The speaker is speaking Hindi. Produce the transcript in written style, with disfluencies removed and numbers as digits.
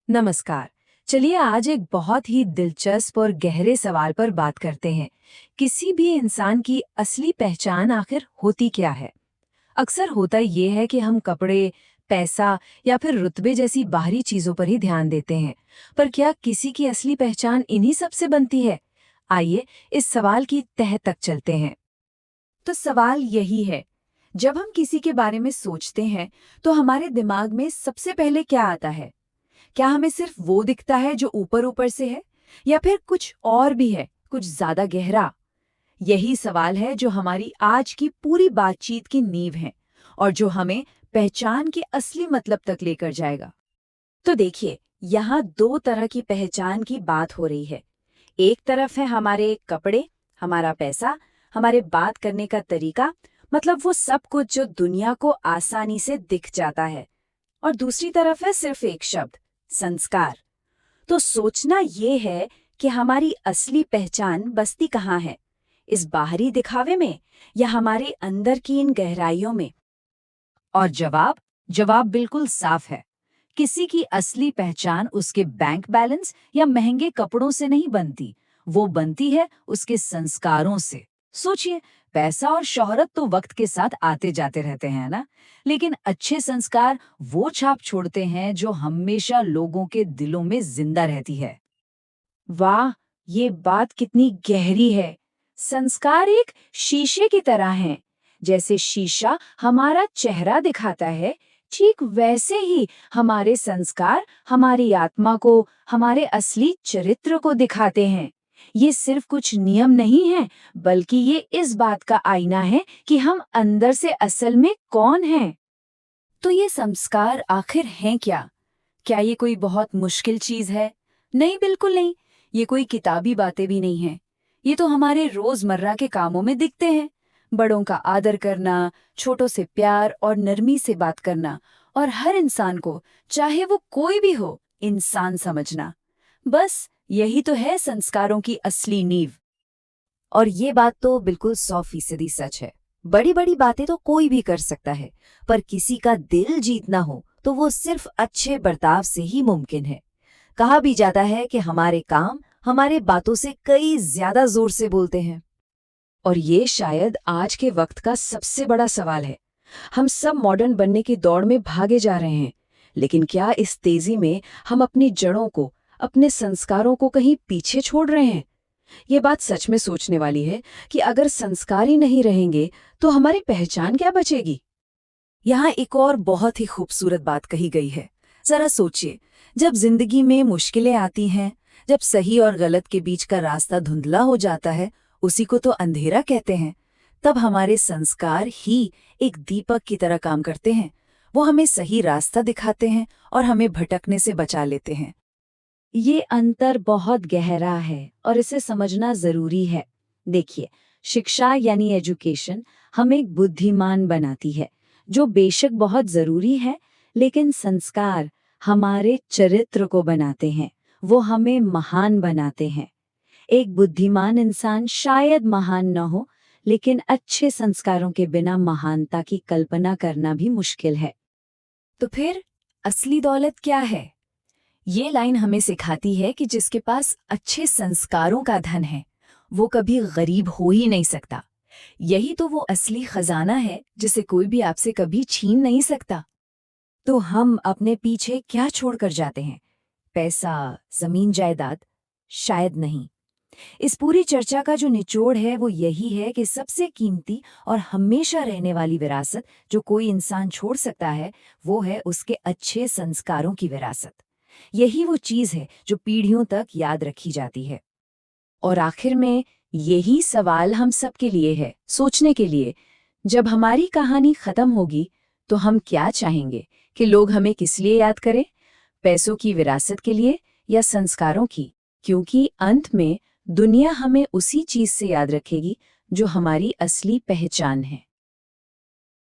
नमस्कार। चलिए आज एक बहुत ही दिलचस्प और गहरे सवाल पर बात करते हैं। किसी भी इंसान की असली पहचान आखिर होती क्या है? अक्सर होता ये है कि हम कपड़े, पैसा या फिर रुतबे जैसी बाहरी चीजों पर ही ध्यान देते हैं। पर क्या किसी की असली पहचान इन्हीं सब से बनती है? आइए इस सवाल की तह तक चलते हैं। तो सवाल यही है, जब हम किसी के बारे में सोचते हैं, तो हमारे दिमाग में सबसे पहले क्या आता है? क्या हमें सिर्फ वो दिखता है जो ऊपर ऊपर से है, या फिर कुछ और भी है, कुछ ज्यादा गहरा? यही सवाल है जो हमारी आज की पूरी बातचीत की नींव है और जो हमें पहचान के असली मतलब तक लेकर जाएगा। तो देखिए, यहाँ दो तरह की पहचान की बात हो रही है। एक तरफ है हमारे कपड़े, हमारा पैसा, हमारे बात करने का तरीका, मतलब वो सब कुछ जो दुनिया को आसानी से दिख जाता है। और दूसरी तरफ है सिर्फ एक शब्द, संस्कार। तो सोचना ये है कि हमारी असली पहचान बसती कहाँ है, इस बाहरी दिखावे में या हमारे अंदर की इन गहराइयों में? और जवाब जवाब बिल्कुल साफ है। किसी की असली पहचान उसके बैंक बैलेंस या महंगे कपड़ों से नहीं बनती, वो बनती है उसके संस्कारों से। सोचिए, पैसा और शोहरत तो वक्त के साथ आते जाते रहते हैं ना, लेकिन अच्छे संस्कार वो छाप छोड़ते हैं जो हमेशा लोगों के दिलों में जिंदा रहती है। वाह, ये बात कितनी गहरी है। संस्कार एक शीशे की तरह हैं। जैसे शीशा हमारा चेहरा दिखाता है, ठीक वैसे ही हमारे संस्कार हमारी आत्मा को, हमारे असली चरित्र को दिखाते हैं। ये सिर्फ कुछ नियम नहीं है, बल्कि ये इस बात का आईना है कि हम अंदर से असल में कौन हैं। तो ये संस्कार आखिर हैं क्या? क्या ये कोई बहुत मुश्किल चीज है? नहीं, बिल्कुल नहीं। ये कोई किताबी बातें भी नहीं हैं। ये तो हमारे रोजमर्रा के कामों में दिखते हैं। बड़ों का आदर करना, छोटों से प्यार और नरमी से बात करना, और हर इंसान को, चाहे वो कोई भी हो, इंसान समझना। बस यही तो है संस्कारों की असली नींव। और ये बात तो बिल्कुल 100% सच है। बड़ी बड़ी बातें तो कोई भी कर सकता है, पर किसी का दिल जीतना हो तो वो सिर्फ अच्छे बर्ताव से ही मुमकिन है। कहा भी जाता है कि हमारे काम हमारे बातों से कई ज्यादा जोर से बोलते हैं। और ये शायद आज के वक्त का सबसे बड़ा सवाल है। हम सब मॉडर्न बनने की दौड़ में भागे जा रहे हैं, लेकिन क्या इस तेजी में हम अपनी जड़ों को, अपने संस्कारों को कहीं पीछे छोड़ रहे हैं? ये बात सच में सोचने वाली है कि अगर संस्कार ही नहीं रहेंगे तो हमारी पहचान क्या बचेगी? यहाँ एक और बहुत ही खूबसूरत बात कही गई है। जरा सोचिए, जब जिंदगी में मुश्किलें आती हैं, जब सही और गलत के बीच का रास्ता धुंधला हो जाता है, उसी को तो अंधेरा कहते हैं, तब हमारे संस्कार ही एक दीपक की तरह काम करते हैं। वो हमें सही रास्ता दिखाते हैं और हमें भटकने से बचा लेते हैं। ये अंतर बहुत गहरा है और इसे समझना जरूरी है। देखिए, शिक्षा यानी एजुकेशन हमें बुद्धिमान बनाती है, जो बेशक बहुत जरूरी है, लेकिन संस्कार हमारे चरित्र को बनाते हैं, वो हमें महान बनाते हैं। एक बुद्धिमान इंसान शायद महान न हो, लेकिन अच्छे संस्कारों के बिना महानता की कल्पना करना भी मुश्किल है। तो फिर असली दौलत क्या है? ये लाइन हमें सिखाती है कि जिसके पास अच्छे संस्कारों का धन है, वो कभी गरीब हो ही नहीं सकता। यही तो वो असली खजाना है जिसे कोई भी आपसे कभी छीन नहीं सकता। तो हम अपने पीछे क्या छोड़कर जाते हैं? पैसा, जमीन जायदाद? शायद नहीं। इस पूरी चर्चा का जो निचोड़ है वो यही है कि सबसे कीमती और हमेशा रहने वाली विरासत जो कोई इंसान छोड़ सकता है, वो है उसके अच्छे संस्कारों की विरासत। यही वो चीज है जो पीढ़ियों तक याद रखी जाती है। और आखिर में यही सवाल हम सबके लिए है, सोचने के लिए। जब हमारी कहानी खत्म होगी तो हम क्या चाहेंगे कि लोग हमें किस लिए याद करें? पैसों की विरासत के लिए या संस्कारों की? क्योंकि अंत में दुनिया हमें उसी चीज से याद रखेगी जो हमारी असली पहचान है।